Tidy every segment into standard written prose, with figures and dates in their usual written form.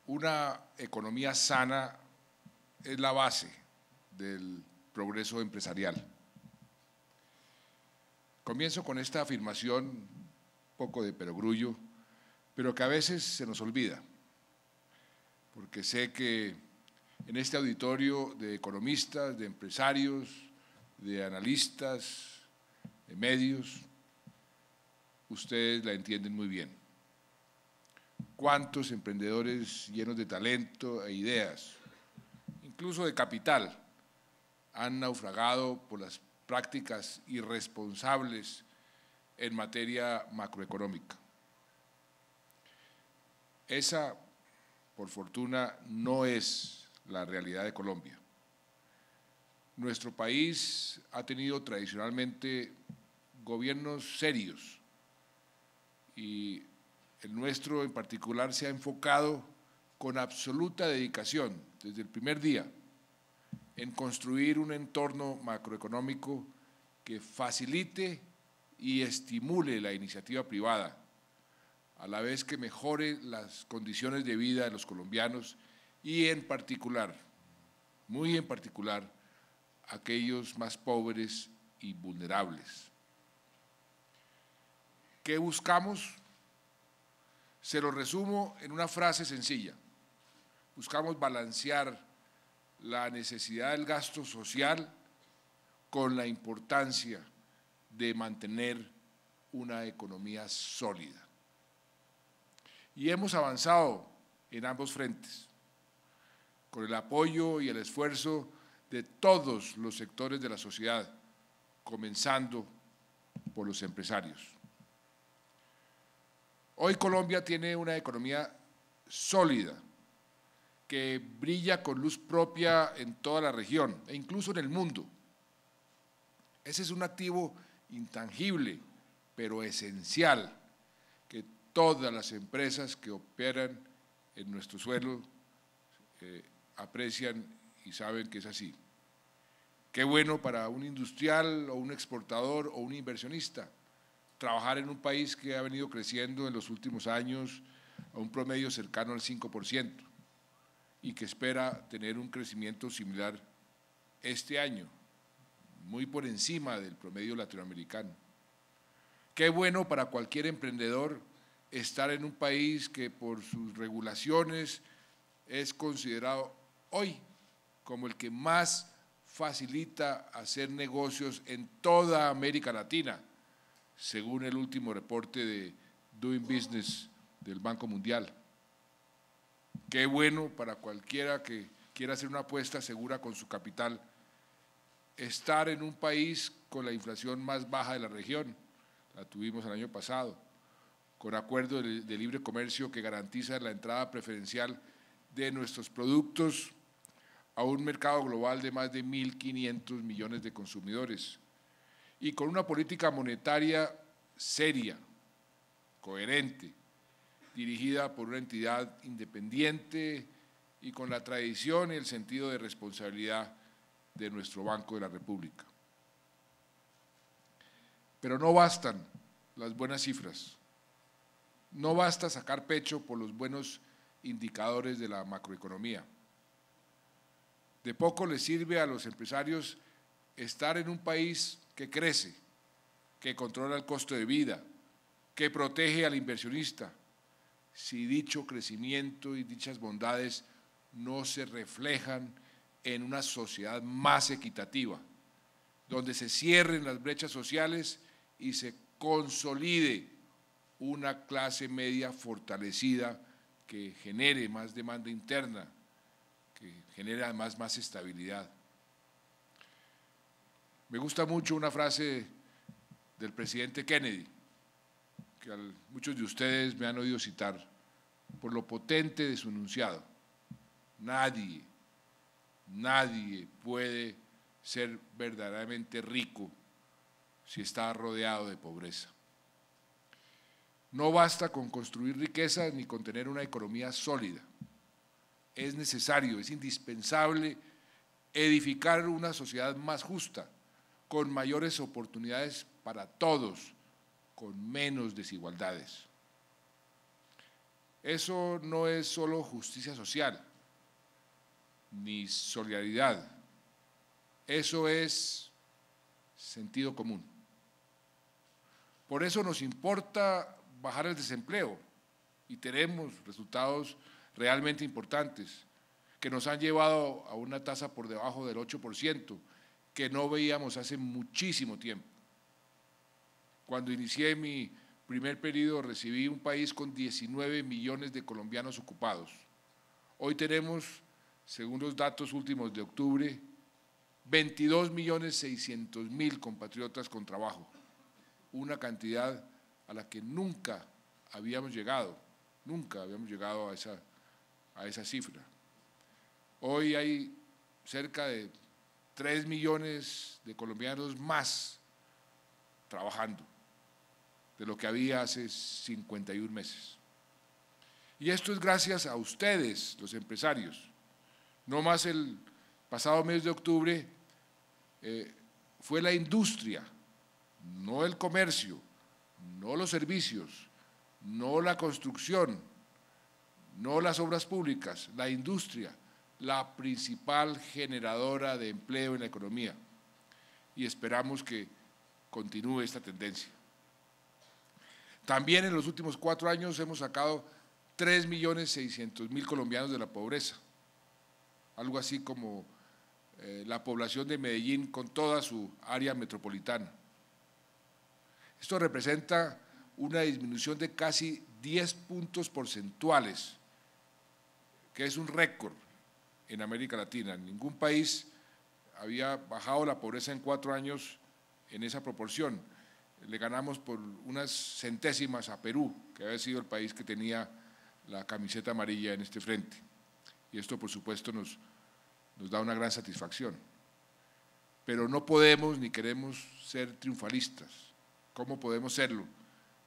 Una economía sana es la base del progreso empresarial. Comienzo con esta afirmación, un poco de perogrullo, pero que a veces se nos olvida, porque sé que en este auditorio de economistas, de empresarios, de analistas, de medios, ustedes la entienden muy bien. ¿Cuántos emprendedores llenos de talento e ideas, incluso de capital, han naufragado por las prácticas irresponsables en materia macroeconómica? Esa, por fortuna, no es la realidad de Colombia. Nuestro país ha tenido tradicionalmente gobiernos serios y el nuestro en particular se ha enfocado con absoluta dedicación desde el primer día en construir un entorno macroeconómico que facilite y estimule la iniciativa privada, a la vez que mejore las condiciones de vida de los colombianos y en particular, muy en particular, aquellos más pobres y vulnerables. ¿Qué buscamos? Se lo resumo en una frase sencilla. Buscamos balancear la necesidad del gasto social con la importancia de mantener una economía sólida. Y hemos avanzado en ambos frentes, con el apoyo y el esfuerzo de todos los sectores de la sociedad, comenzando por los empresarios. Hoy Colombia tiene una economía sólida, que brilla con luz propia en toda la región e incluso en el mundo. Ese es un activo intangible, pero esencial, que todas las empresas que operan en nuestro suelo aprecian y saben que es así. Qué bueno para un industrial o un exportador o un inversionista trabajar en un país que ha venido creciendo en los últimos años a un promedio cercano al 5% y que espera tener un crecimiento similar este año, muy por encima del promedio latinoamericano. Qué bueno para cualquier emprendedor estar en un país que por sus regulaciones es considerado hoy como el que más facilita hacer negocios en toda América Latina, según el último reporte de Doing Business del Banco Mundial. Qué bueno para cualquiera que quiera hacer una apuesta segura con su capital, estar en un país con la inflación más baja de la región, la tuvimos el año pasado, con acuerdo de libre comercio que garantiza la entrada preferencial de nuestros productos a un mercado global de más de 1.500 millones de consumidores y con una política monetaria seria, coherente, dirigida por una entidad independiente y con la tradición y el sentido de responsabilidad de nuestro Banco de la República. Pero no bastan las buenas cifras, no basta sacar pecho por los buenos indicadores de la macroeconomía. De poco les sirve a los empresarios estar en un país que crece, que controla el costo de vida, que protege al inversionista, si dicho crecimiento y dichas bondades no se reflejan en una sociedad más equitativa, donde se cierren las brechas sociales y se consolide una clase media fortalecida que genere más demanda interna, que genere además más estabilidad. Me gusta mucho una frase del presidente Kennedy, que muchos de ustedes me han oído citar, por lo potente de su enunciado. Nadie puede ser verdaderamente rico si está rodeado de pobreza. No basta con construir riqueza ni con tener una economía sólida. Es necesario, es indispensable edificar una sociedad más justa, con mayores oportunidades para todos, con menos desigualdades. Eso no es solo justicia social, ni solidaridad, eso es sentido común. Por eso nos importa bajar el desempleo y tenemos resultados realmente importantes que nos han llevado a una tasa por debajo del 8% que no veíamos hace muchísimo tiempo. Cuando inicié mi primer periodo recibí un país con 19 millones de colombianos ocupados. Hoy tenemos, según los datos últimos de octubre, 22.600.000 compatriotas con trabajo, una cantidad a la que nunca habíamos llegado a esa cifra. Hoy hay cerca de 3 millones de colombianos más trabajando de lo que había hace 51 meses. Y esto es gracias a ustedes, los empresarios. No más el pasado mes de octubre fue la industria, no el comercio, no los servicios, no la construcción, no las obras públicas, la industria, la principal generadora de empleo en la economía. Y esperamos que continúe esta tendencia. También en los últimos 4 años hemos sacado 3.600.000 colombianos de la pobreza, algo así como la población de Medellín con toda su área metropolitana. Esto representa una disminución de casi 10 puntos porcentuales, que es un récord en América Latina. Ningún país había bajado la pobreza en 4 años en esa proporción. Le ganamos por unas centésimas a Perú, que había sido el país que tenía la camiseta amarilla en este frente. Y esto, por supuesto, nos da una gran satisfacción. Pero no podemos ni queremos ser triunfalistas. ¿Cómo podemos serlo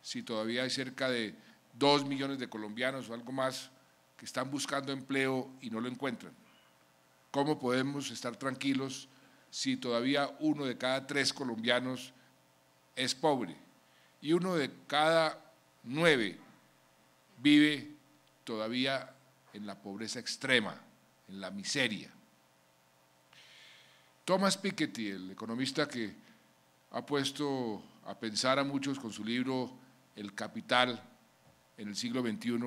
si todavía hay cerca de 2 millones de colombianos o algo más que están buscando empleo y no lo encuentran? ¿Cómo podemos estar tranquilos si todavía 1 de cada 3 colombianos es pobre y 1 de cada 9 vive todavía en la pobreza extrema, en la miseria? Thomas Piketty, el economista que ha puesto a pensar a muchos con su libro El Capital en el siglo XXI,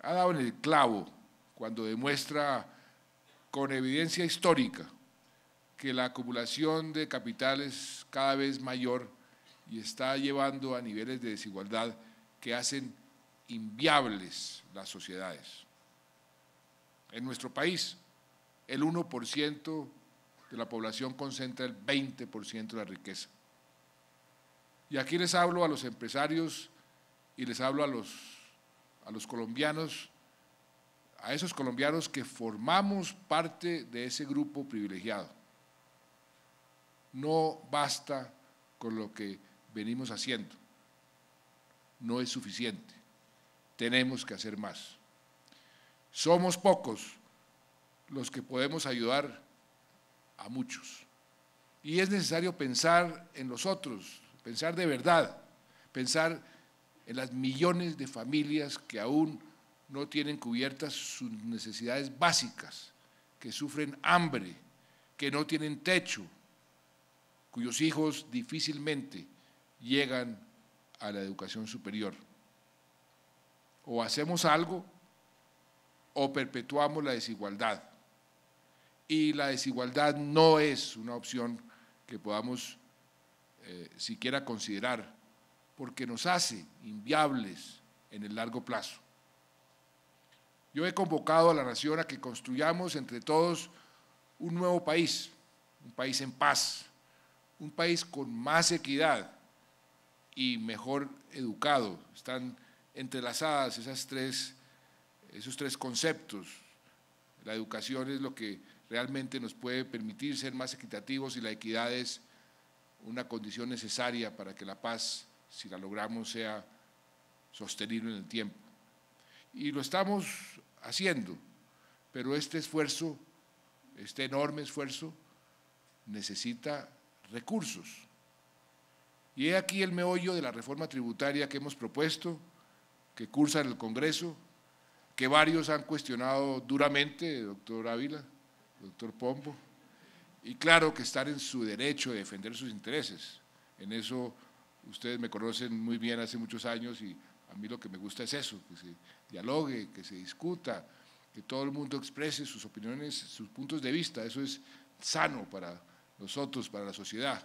ha dado en el clavo cuando demuestra con evidencia histórica que la acumulación de capital es cada vez mayor y está llevando a niveles de desigualdad que hacen inviables las sociedades. En nuestro país, el 1% de la población concentra el 20% de la riqueza. Y aquí les hablo a los empresarios y les hablo a los colombianos, a esos colombianos que formamos parte de ese grupo privilegiado. No basta con lo que venimos haciendo, no es suficiente, tenemos que hacer más. Somos pocos los que podemos ayudar a muchos y es necesario pensar en los otros, pensar de verdad, pensar en las millones de familias que aún no tienen cubiertas sus necesidades básicas, que sufren hambre, que no tienen techo, cuyos hijos difícilmente llegan a la educación superior. O hacemos algo o perpetuamos la desigualdad. Y la desigualdad no es una opción que podamos siquiera considerar, porque nos hace inviables en el largo plazo. Yo he convocado a la nación a que construyamos entre todos un nuevo país, un país en paz, un país con más equidad y mejor educado. Están entrelazadas esos tres conceptos. La educación es lo que realmente nos puede permitir ser más equitativos y la equidad es una condición necesaria para que la paz, si la logramos, sea sostenible en el tiempo. Y lo estamos haciendo, pero este esfuerzo, este enorme esfuerzo, necesita recursos. Y he aquí el meollo de la reforma tributaria que hemos propuesto, que cursa en el Congreso, que varios han cuestionado duramente, doctor Ávila, doctor Pombo, y claro que están en su derecho de defender sus intereses. En eso ustedes me conocen muy bien hace muchos años y a mí lo que me gusta es eso, que se dialogue, que se discuta, que todo el mundo exprese sus opiniones, sus puntos de vista. Eso es sano para nosotros, para la sociedad.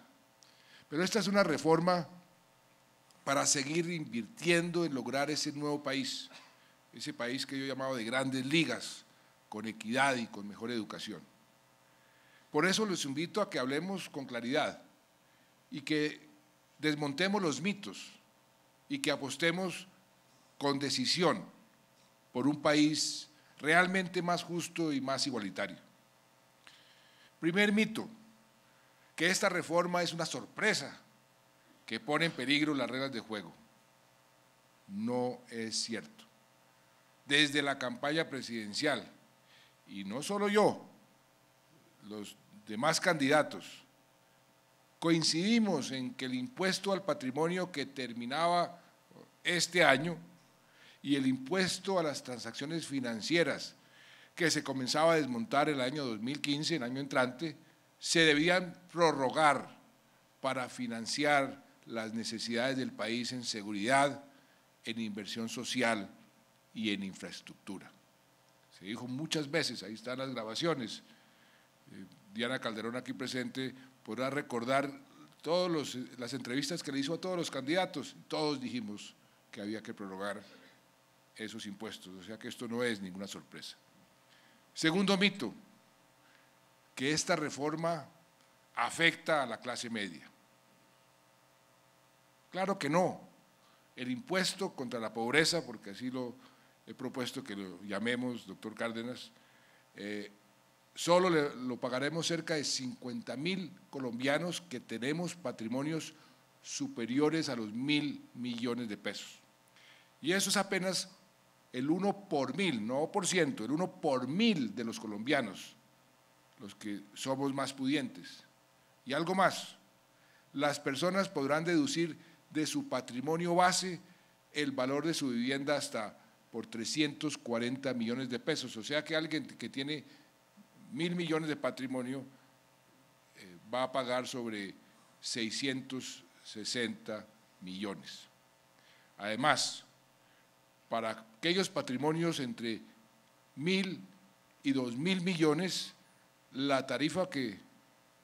Pero esta es una reforma para seguir invirtiendo en lograr ese nuevo país, ese país que yo llamaba de grandes ligas, con equidad y con mejor educación. Por eso les invito a que hablemos con claridad y que desmontemos los mitos y que apostemos con decisión por un país realmente más justo y más igualitario. Primer mito, que esta reforma es una sorpresa que pone en peligro las reglas de juego. No es cierto. Desde la campaña presidencial, y no solo yo, los demás candidatos, coincidimos en que el impuesto al patrimonio que terminaba este año y el impuesto a las transacciones financieras que se comenzaba a desmontar el año 2015, el año entrante, se debían prorrogar para financiar las necesidades del país en seguridad, en inversión social y en infraestructura. Se dijo muchas veces, ahí están las grabaciones, Diana Calderón aquí presente podrá recordar todas las entrevistas que le hizo a todos los candidatos, todos dijimos que había que prorrogar esos impuestos, o sea que esto no es ninguna sorpresa. Segundo mito, que esta reforma afecta a la clase media. Claro que no. El impuesto contra la pobreza, porque así lo he propuesto que lo llamemos, doctor Cárdenas, solo lo pagaremos cerca de 50.000 colombianos que tenemos patrimonios superiores a los 1.000 millones de pesos. Y eso es apenas el 1 por 1000, no por ciento, el 1 por 1000 de los colombianos, los que somos más pudientes. Y algo más, las personas podrán deducir de su patrimonio base el valor de su vivienda hasta por 340 millones de pesos, o sea que alguien que tiene 1.000 millones de patrimonio va a pagar sobre 660 millones. Además, para aquellos patrimonios entre 1.000 y 2.000 millones, la tarifa que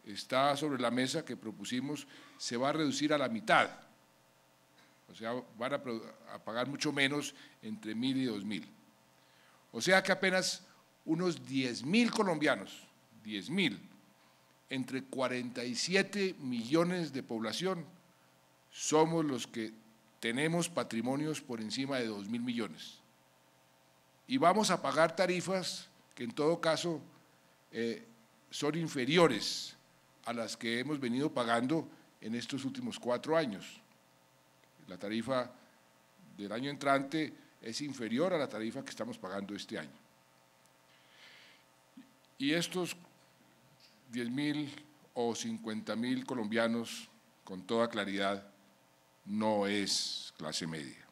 está sobre la mesa que propusimos se va a reducir a la mitad, o sea, van a pagar mucho menos entre 1.000 y 2.000. O sea que apenas unos 10.000 colombianos, 10.000, entre 47 millones de población, somos los que tenemos patrimonios por encima de 2.000 millones. Y vamos a pagar tarifas que en todo caso son inferiores a las que hemos venido pagando en estos últimos 4 años. La tarifa del año entrante es inferior a la tarifa que estamos pagando este año. Y estos 10.000 o 50.000 colombianos, con toda claridad, no es clase media.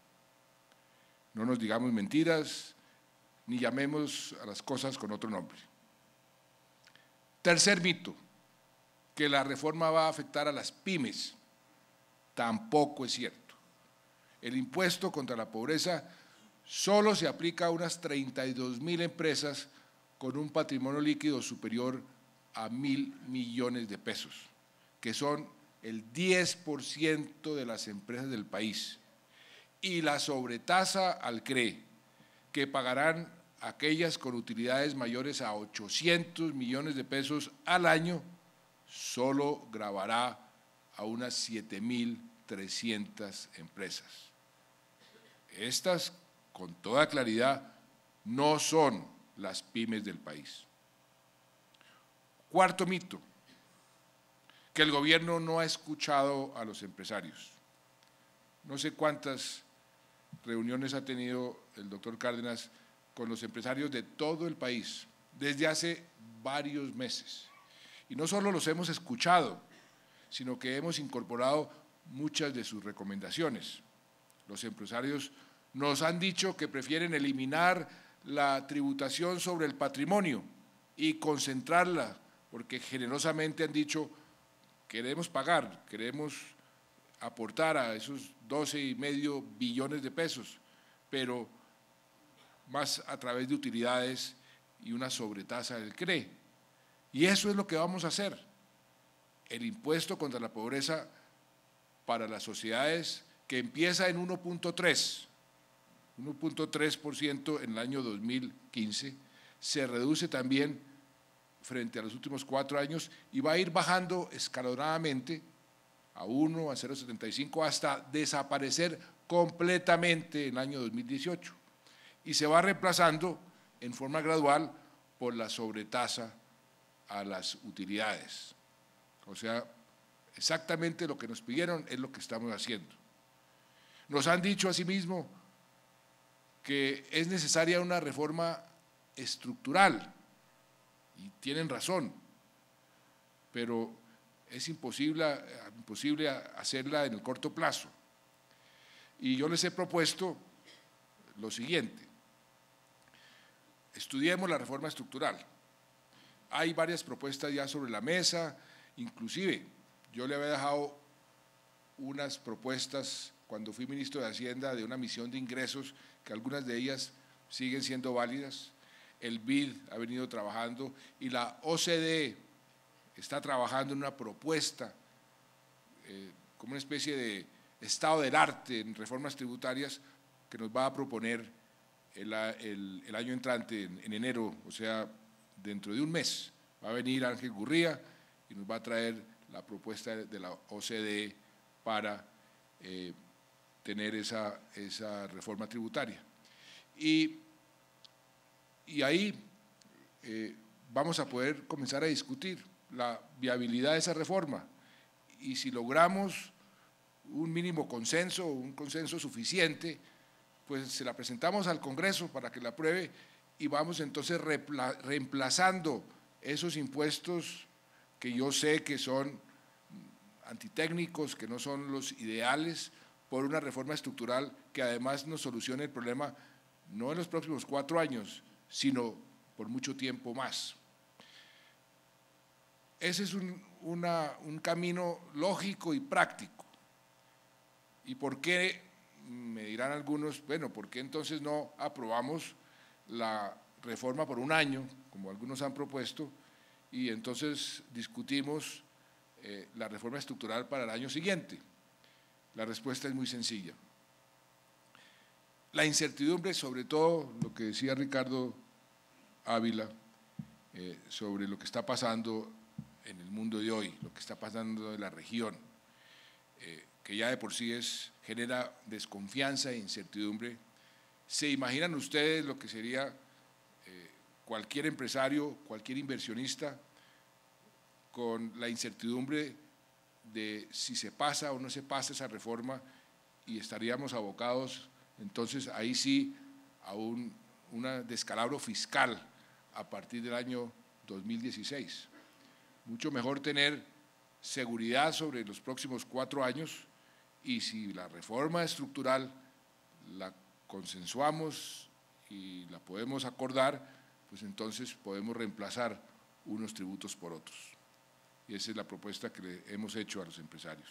No nos digamos mentiras, ni llamemos a las cosas con otro nombre. Tercer mito, que la reforma va a afectar a las pymes. Tampoco es cierto. El impuesto contra la pobreza solo se aplica a unas 32.000 empresas con un patrimonio líquido superior a 1.000 millones de pesos, que son el 10% de las empresas del país, y la sobretasa al CRE, que pagarán aquellas con utilidades mayores a 800 millones de pesos al año, solo gravará a unas 7.300 empresas. Estas, con toda claridad, no son las pymes del país. Cuarto mito, que el gobierno no ha escuchado a los empresarios. No sé cuántas reuniones ha tenido el doctor Cárdenas con los empresarios de todo el país desde hace varios meses. Y no solo los hemos escuchado, sino que hemos incorporado muchas de sus recomendaciones. Los empresarios nos han dicho que prefieren eliminar la tributación sobre el patrimonio y concentrarla, porque generosamente han dicho, queremos pagar, queremos aportar a esos 12,5 billones de pesos, pero más a través de utilidades y una sobretasa del CRE. Y eso es lo que vamos a hacer. El impuesto contra la pobreza para las sociedades, que empieza en 1.3% en el año 2015, se reduce también frente a los últimos 4 años y va a ir bajando escalonadamente a 1, a 0,75, hasta desaparecer completamente en el año 2018. Y se va reemplazando en forma gradual por la sobretasa a las utilidades. O sea, exactamente lo que nos pidieron es lo que estamos haciendo. Nos han dicho asimismo que es necesaria una reforma estructural, y tienen razón, pero es imposible hacerla en el corto plazo. Y yo les he propuesto lo siguiente: estudiemos la reforma estructural. Hay varias propuestas ya sobre la mesa, inclusive yo le había dejado unas propuestas cuando fui ministro de Hacienda de una misión de ingresos, que algunas de ellas siguen siendo válidas. El BID ha venido trabajando y la OCDE está trabajando en una propuesta como una especie de estado del arte en reformas tributarias que nos va a proponer el año entrante, en enero, o sea, dentro de un mes. Va a venir Ángel Gurría y nos va a traer la propuesta de la OCDE para tener esa reforma tributaria. Y ahí vamos a poder comenzar a discutir la viabilidad de esa reforma, y si logramos un mínimo consenso, un consenso suficiente, pues se la presentamos al Congreso para que la apruebe y vamos entonces reemplazando esos impuestos que yo sé que son antitécnicos, que no son los ideales, por una reforma estructural que además nos solucione el problema no en los próximos 4 años, sino por mucho tiempo más. Ese es un camino lógico y práctico. ¿Y por qué? Me dirán algunos, bueno, ¿por qué entonces no aprobamos la reforma por un año, como algunos han propuesto, y entonces discutimos la reforma estructural para el año siguiente? La respuesta es muy sencilla. La incertidumbre, sobre todo lo que decía Ricardo Ávila, sobre lo que está pasando en el mundo de hoy, lo que está pasando en la región, que ya de por sí genera desconfianza e incertidumbre. ¿Se imaginan ustedes lo que sería cualquier empresario, cualquier inversionista, con la incertidumbre de si se pasa o no se pasa esa reforma, y estaríamos abocados entonces ahí sí a un descalabro fiscal a partir del año 2016? Mucho mejor tener seguridad sobre los próximos 4 años, y si la reforma estructural la consensuamos y la podemos acordar, pues entonces podemos reemplazar unos tributos por otros. Y esa es la propuesta que le hemos hecho a los empresarios.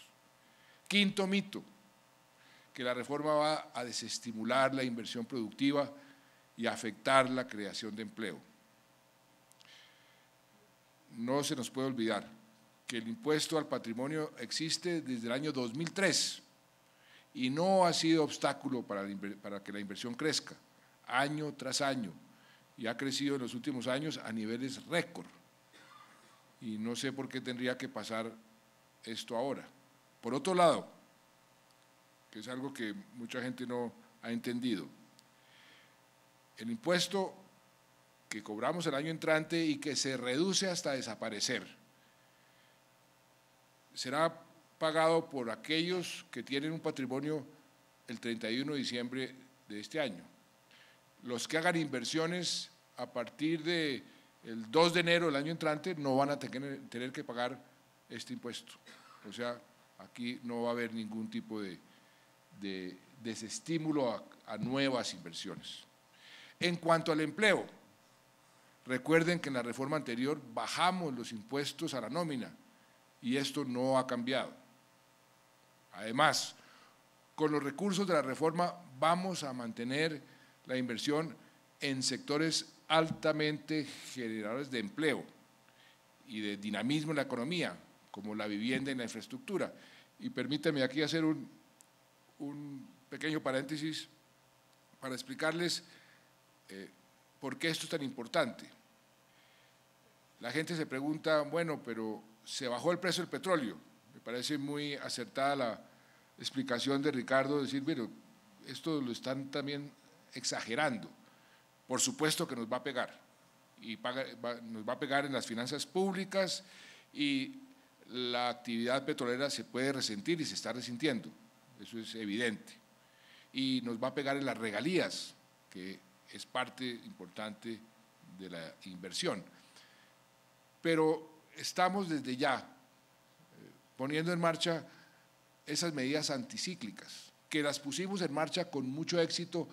Quinto mito: que la reforma va a desestimular la inversión productiva y a afectar la creación de empleo. No se nos puede olvidar que el impuesto al patrimonio existe desde el año 2003 y no ha sido obstáculo para que la inversión crezca año tras año, y ha crecido en los últimos años a niveles récord. Y no sé por qué tendría que pasar esto ahora. Por otro lado, que es algo que mucha gente no ha entendido, el impuesto que cobramos el año entrante y que se reduce hasta desaparecer será pagado por aquellos que tienen un patrimonio el 31 de diciembre de este año. Los que hagan inversiones a partir del 2 de enero del año entrante no van a tener que pagar este impuesto. O sea, Aquí no va a haber ningún tipo de desestímulo a nuevas inversiones. En cuanto al empleo, recuerden que en la reforma anterior bajamos los impuestos a la nómina y esto no ha cambiado. Además, con los recursos de la reforma vamos a mantener la inversión en sectores altamente generadores de empleo y de dinamismo en la economía, como la vivienda y la infraestructura. Y permítanme aquí hacer un pequeño paréntesis para explicarles por qué esto es tan importante. La gente se pregunta, bueno, pero se bajó el precio del petróleo. Me parece muy acertada la explicación de Ricardo, decir, bueno, esto lo están también exagerando. Por supuesto que nos va a pegar, y nos va a pegar en las finanzas públicas y la actividad petrolera se puede resentir y se está resintiendo, eso es evidente. Y nos va a pegar en las regalías, que es parte importante de la inversión. Pero estamos desde ya poniendo en marcha esas medidas anticíclicas, que las pusimos en marcha con mucho éxito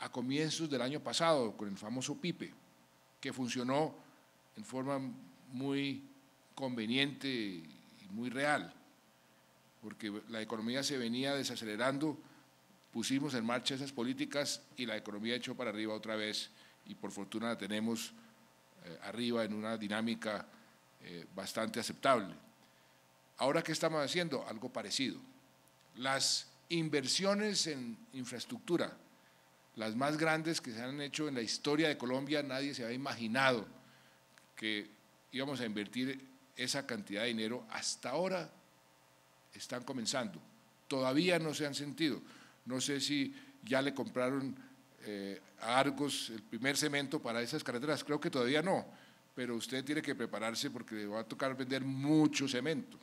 a comienzos del año pasado, con el famoso PIPE, que funcionó en forma muy conveniente y muy real, porque la economía se venía desacelerando, pusimos en marcha esas políticas y la economía echó para arriba otra vez y por fortuna la tenemos arriba en una dinámica bastante aceptable. Ahora, ¿qué estamos haciendo? Algo parecido. Las inversiones en infraestructura, las más grandes que se han hecho en la historia de Colombia, nadie se había imaginado que íbamos a invertir esa cantidad de dinero. Hasta ahora están comenzando, todavía no se han sentido. No sé si ya le compraron a Argos el primer cemento para esas carreteras, creo que todavía no, pero usted tiene que prepararse porque le va a tocar vender mucho cemento.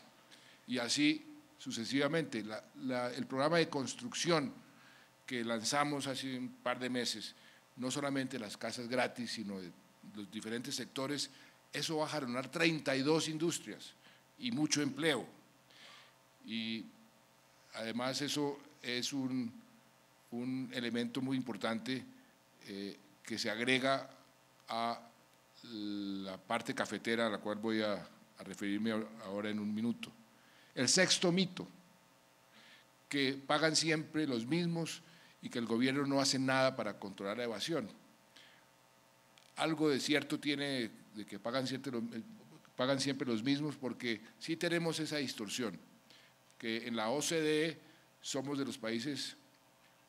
Y así sucesivamente. El programa de construcción que lanzamos hace un par de meses, no solamente las casas gratis, sino de los diferentes sectores, eso va a jaronar 32 industrias y mucho empleo. Y además eso es un elemento muy importante que se agrega a la parte cafetera, a la cual voy a referirme ahora en un minuto. El sexto mito, que pagan siempre los mismos y que el gobierno no hace nada para controlar la evasión. Algo de cierto tiene de que pagan siempre los mismos, porque sí tenemos esa distorsión, que en la OCDE somos de los países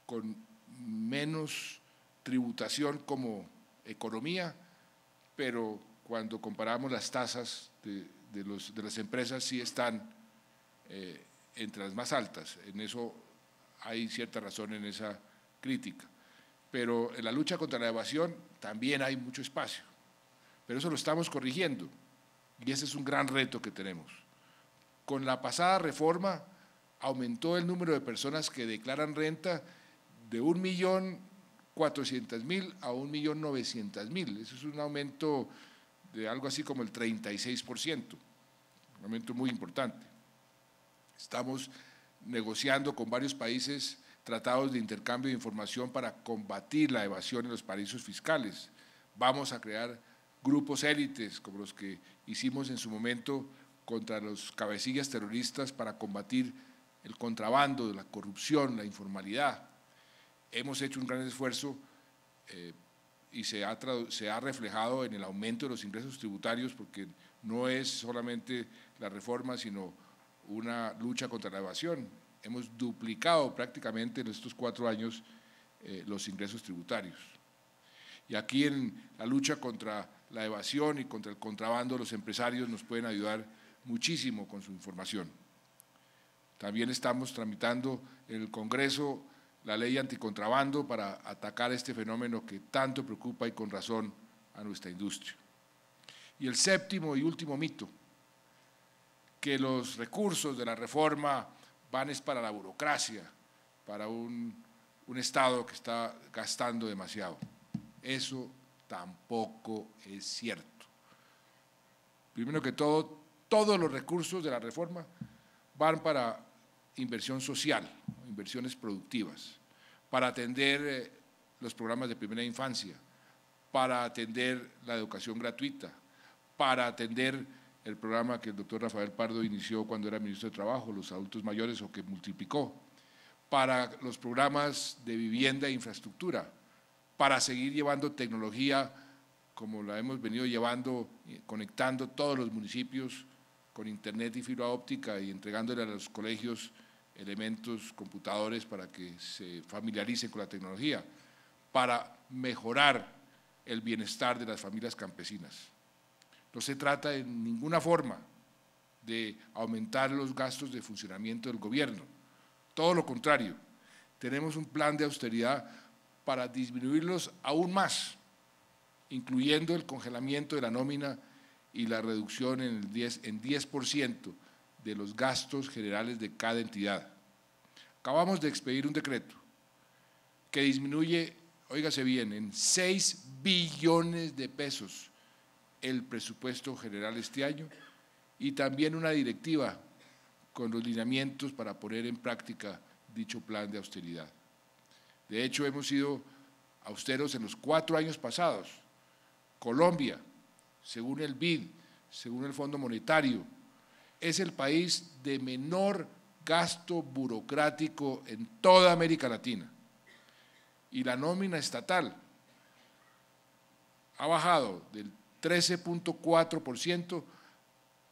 con menos tributación como economía, pero cuando comparamos las tasas de las empresas sí están entre las más altas. En eso hay cierta razón en esa crítica. Pero en la lucha contra la evasión también hay mucho espacio. Pero eso lo estamos corrigiendo y ese es un gran reto que tenemos. Con la pasada reforma aumentó el número de personas que declaran renta de 1.400.000 a 1.900.000. Eso es un aumento de algo así como el 36%, un aumento muy importante. Estamos negociando con varios países tratados de intercambio de información para combatir la evasión en los paraísos fiscales. Vamos a crear grupos élites como los que hicimos en su momento contra los cabecillas terroristas para combatir el contrabando, la corrupción, la informalidad. Hemos hecho un gran esfuerzo y se ha reflejado en el aumento de los ingresos tributarios, porque no es solamente la reforma, sino una lucha contra la evasión. Hemos duplicado prácticamente en estos 4 años los ingresos tributarios. Y aquí en la lucha contra la evasión y contra el contrabando, los empresarios nos pueden ayudar muchísimo con su información. También estamos tramitando en el Congreso la ley anticontrabando para atacar este fenómeno que tanto preocupa y con razón a nuestra industria. Y el séptimo y último mito, que los recursos de la reforma van es para la burocracia, para un Estado que está gastando demasiado. Eso tampoco es cierto. Primero que todo, todos los recursos de la reforma van para inversión social, inversiones productivas, para atender los programas de primera infancia, para atender la educación gratuita, para atender el programa que el doctor Rafael Pardo inició cuando era ministro de Trabajo, los adultos mayores, o que multiplicó, para los programas de vivienda e infraestructura, para seguir llevando tecnología como la hemos venido llevando, conectando todos los municipios con internet y fibra óptica y entregándole a los colegios elementos, computadores para que se familiaricen con la tecnología, para mejorar el bienestar de las familias campesinas. No se trata en ninguna forma de aumentar los gastos de funcionamiento del gobierno, todo lo contrario, tenemos un plan de austeridad para disminuirlos aún más, incluyendo el congelamiento de la nómina y la reducción en 10% de los gastos generales de cada entidad. Acabamos de expedir un decreto que disminuye, óigase bien, en 6 billones de pesos el presupuesto general este año y también una directiva con los lineamientos para poner en práctica dicho plan de austeridad. De hecho, hemos sido austeros en los 4 años pasados. Colombia, según el BID, según el Fondo Monetario, es el país de menor gasto burocrático en toda América Latina. Y la nómina estatal ha bajado del 13.4%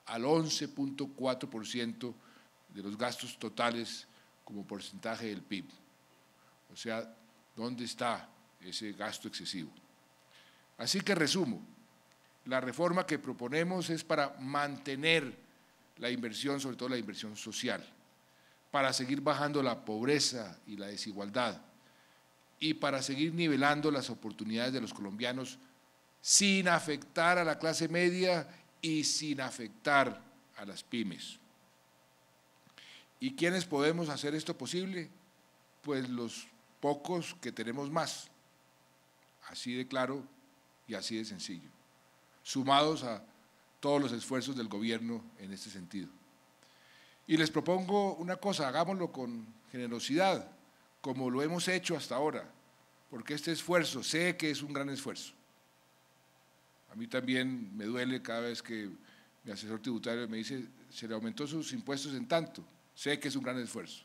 al 11.4% de los gastos totales como porcentaje del PIB. O sea, ¿dónde está ese gasto excesivo? Así que resumo, la reforma que proponemos es para mantener la inversión, sobre todo la inversión social, para seguir bajando la pobreza y la desigualdad y para seguir nivelando las oportunidades de los colombianos sin afectar a la clase media y sin afectar a las pymes. ¿Y quiénes podemos hacer esto posible? Pues los pocos que tenemos más, así de claro y así de sencillo, sumados a todos los esfuerzos del gobierno en este sentido. Y les propongo una cosa, hagámoslo con generosidad, como lo hemos hecho hasta ahora, porque este esfuerzo, sé que es un gran esfuerzo. A mí también me duele cada vez que mi asesor tributario me dice, se le aumentó sus impuestos en tanto, sé que es un gran esfuerzo,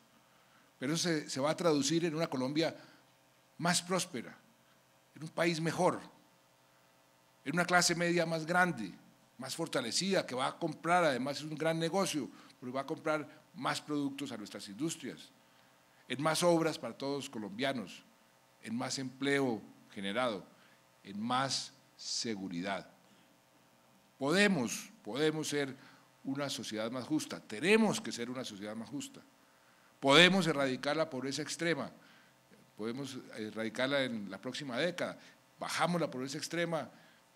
pero eso se va a traducir en una Colombia más próspera, en un país mejor, en una clase media más grande, más fortalecida, que va a comprar, además es un gran negocio, porque va a comprar más productos a nuestras industrias, en más obras para todos los colombianos, en más empleo generado, en más seguridad. Podemos ser una sociedad más justa, tenemos que ser una sociedad más justa. Podemos erradicar la pobreza extrema, podemos erradicarla en la próxima década. Bajamos la pobreza extrema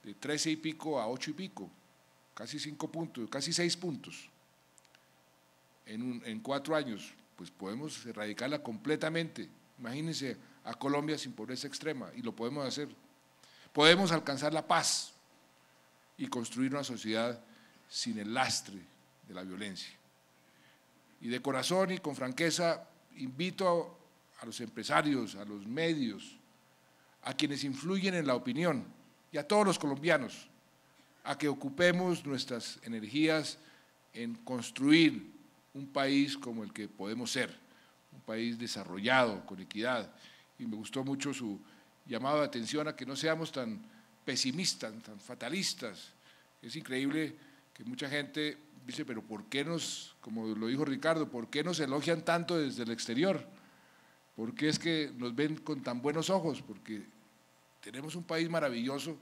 de 13 y pico a 8 y pico, casi 5 puntos, casi 6 puntos. En 4 años, pues podemos erradicarla completamente. Imagínense a Colombia sin pobreza extrema, y lo podemos hacer. Podemos alcanzar la paz y construir una sociedad sin el lastre de la violencia. Y de corazón y con franqueza invito a los empresarios, a los medios, a quienes influyen en la opinión y a todos los colombianos a que ocupemos nuestras energías en construir un país como el que podemos ser, un país desarrollado, con equidad. Y me gustó mucho su llamado de atención a que no seamos tan pesimistas, tan fatalistas. Es increíble que mucha gente dice, pero ¿por qué nos, como lo dijo Ricardo, por qué nos elogian tanto desde el exterior? ¿Por qué es que nos ven con tan buenos ojos? Porque tenemos un país maravilloso,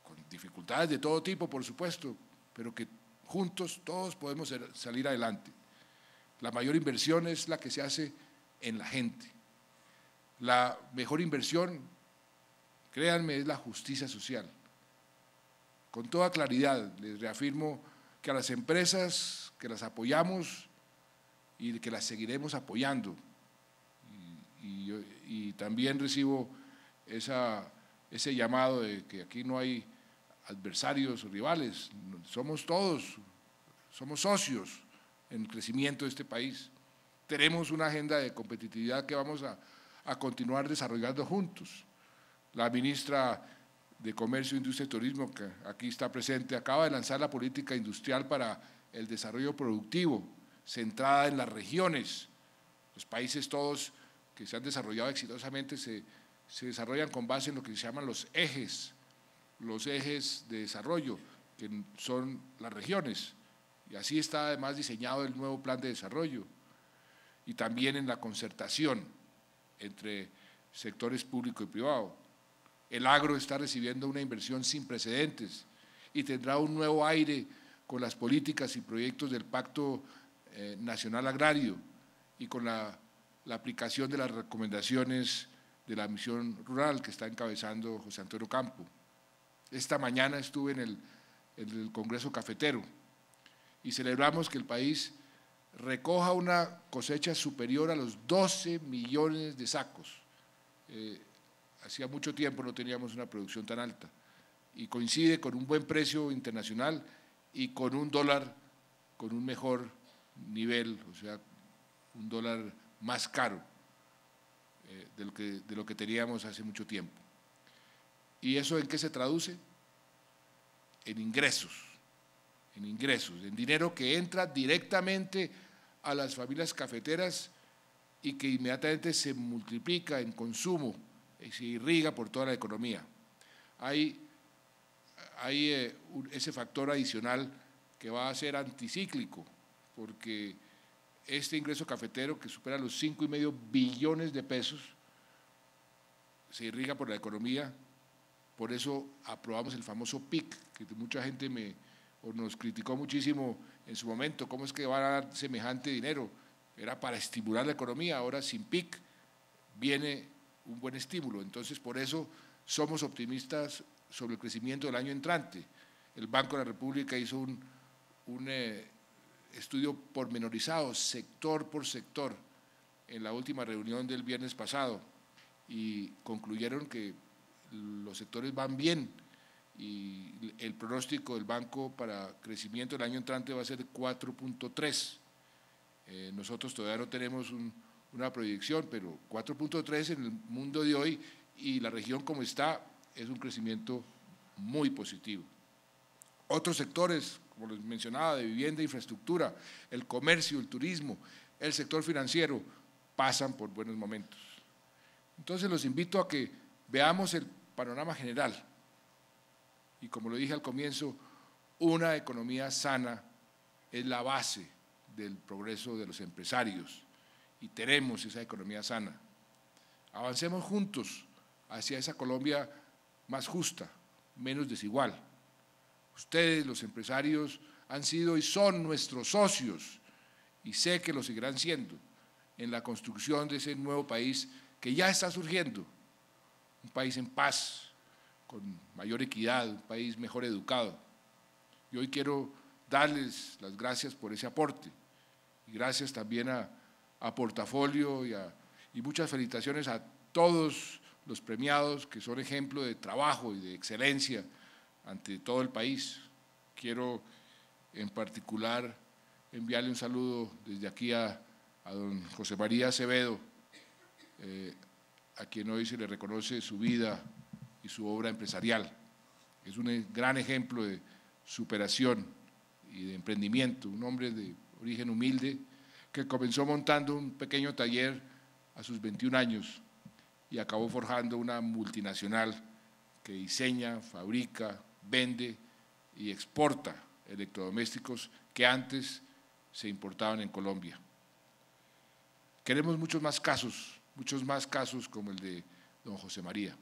con dificultades de todo tipo, por supuesto, pero que juntos todos podemos salir adelante. La mayor inversión es la que se hace en la gente. La mejor inversión, créanme, es la justicia social. Con toda claridad les reafirmo que a las empresas que las apoyamos y que las seguiremos apoyando. Y también recibo ese llamado de que aquí no hay adversarios o rivales, somos todos, somos socios en el crecimiento de este país. tenemos una agenda de competitividad que vamos a continuar desarrollando juntos. La ministra de Comercio, Industria y Turismo, que aquí está presente, acaba de lanzar la política industrial para el desarrollo productivo, centrada en las regiones. Los países todos que se han desarrollado exitosamente se desarrollan con base en lo que se llaman los ejes de desarrollo, que son las regiones. Y así está además diseñado el nuevo plan de desarrollo. Y también en la concertación entre sectores público y privado. El agro está recibiendo una inversión sin precedentes y tendrá un nuevo aire con las políticas y proyectos del Pacto Nacional Agrario y con la aplicación de las recomendaciones de la Misión Rural que está encabezando José Antonio Campo. Esta mañana estuve en el Congreso Cafetero y celebramos que el país recoja una cosecha superior a los 12 millones de sacos. Hacía mucho tiempo no teníamos una producción tan alta y coincide con un buen precio internacional y con un dólar con un mejor nivel, o sea, un dólar más caro de lo que teníamos hace mucho tiempo. ¿Y eso en qué se traduce? En ingresos, en dinero que entra directamente a las familias cafeteras y que inmediatamente se multiplica en consumo y se irriga por toda la economía. Hay ese factor adicional que va a ser anticíclico, porque este ingreso cafetero que supera los 5,5 billones de pesos se irriga por la economía. Por eso aprobamos el famoso PIC, que mucha gente nos criticó muchísimo en su momento, ¿cómo es que van a dar semejante dinero? Era para estimular la economía, ahora sin PIC viene un buen estímulo. Entonces, por eso somos optimistas sobre el crecimiento del año entrante. El Banco de la República hizo un estudio pormenorizado, sector por sector, en la última reunión del viernes pasado y concluyeron que los sectores van bien y el pronóstico del banco para crecimiento del año entrante va a ser 4.3. Nosotros todavía no tenemos una proyección, pero 4.3 en el mundo de hoy y la región como está es un crecimiento muy positivo. Otros sectores, como les mencionaba, de vivienda, infraestructura, el comercio, el turismo, el sector financiero, pasan por buenos momentos. Entonces los invito a que veamos el panorama general y, como lo dije al comienzo, una economía sana es la base del progreso de los empresarios y tenemos esa economía sana. Avancemos juntos hacia esa Colombia más justa, menos desigual. Ustedes, los empresarios, han sido y son nuestros socios y sé que lo seguirán siendo en la construcción de ese nuevo país que ya está surgiendo, un país en paz, con mayor equidad, un país mejor educado. Y hoy quiero darles las gracias por ese aporte y gracias también a Portafolio y muchas felicitaciones a todos los premiados que son ejemplo de trabajo y de excelencia ante todo el país. Quiero en particular enviarle un saludo desde aquí a don José María Acevedo, a quien hoy se le reconoce su vida y su obra empresarial. Es un gran ejemplo de superación y de emprendimiento, un hombre de origen humilde que comenzó montando un pequeño taller a sus 21 años y acabó forjando una multinacional que diseña, fabrica, vende y exporta electrodomésticos que antes se importaban en Colombia. Queremos muchos más casos como el de don José María.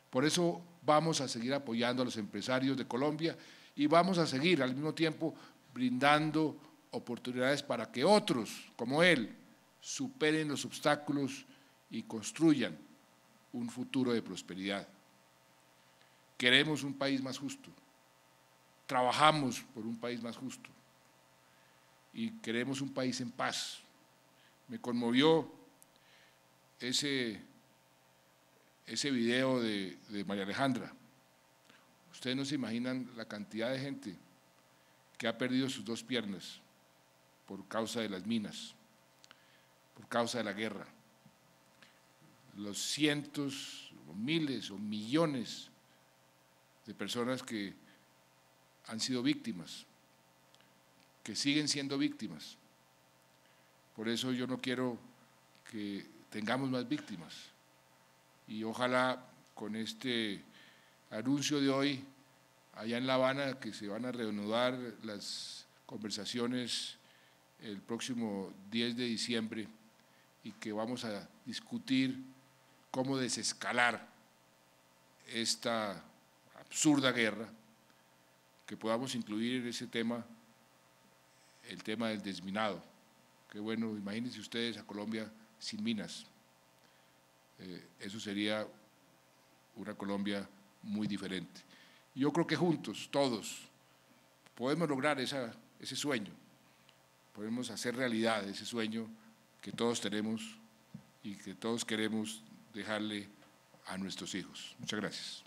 Por eso vamos a seguir apoyando a los empresarios de Colombia y vamos a seguir al mismo tiempo brindando oportunidades para que otros, como él, superen los obstáculos y construyan un futuro de prosperidad. Queremos un país más justo, trabajamos por un país más justo y queremos un país en paz. Me conmovió ese video de María Alejandra. Ustedes no se imaginan la cantidad de gente que ha perdido sus 2 piernas por causa de las minas. por causa de la guerra, los cientos, o miles o millones de personas que han sido víctimas, que siguen siendo víctimas. Por eso yo no quiero que tengamos más víctimas y ojalá con este anuncio de hoy allá en La Habana, que se van a reanudar las conversaciones el próximo 10 de diciembre y que vamos a discutir cómo desescalar esta absurda guerra, que podamos incluir en ese tema el tema del desminado. Qué bueno, imagínense ustedes a Colombia sin minas. Eso sería una Colombia muy diferente. Yo creo que juntos, todos, podemos lograr ese sueño, podemos hacer realidad ese sueño que todos tenemos y que todos queremos dejarle a nuestros hijos. Muchas gracias.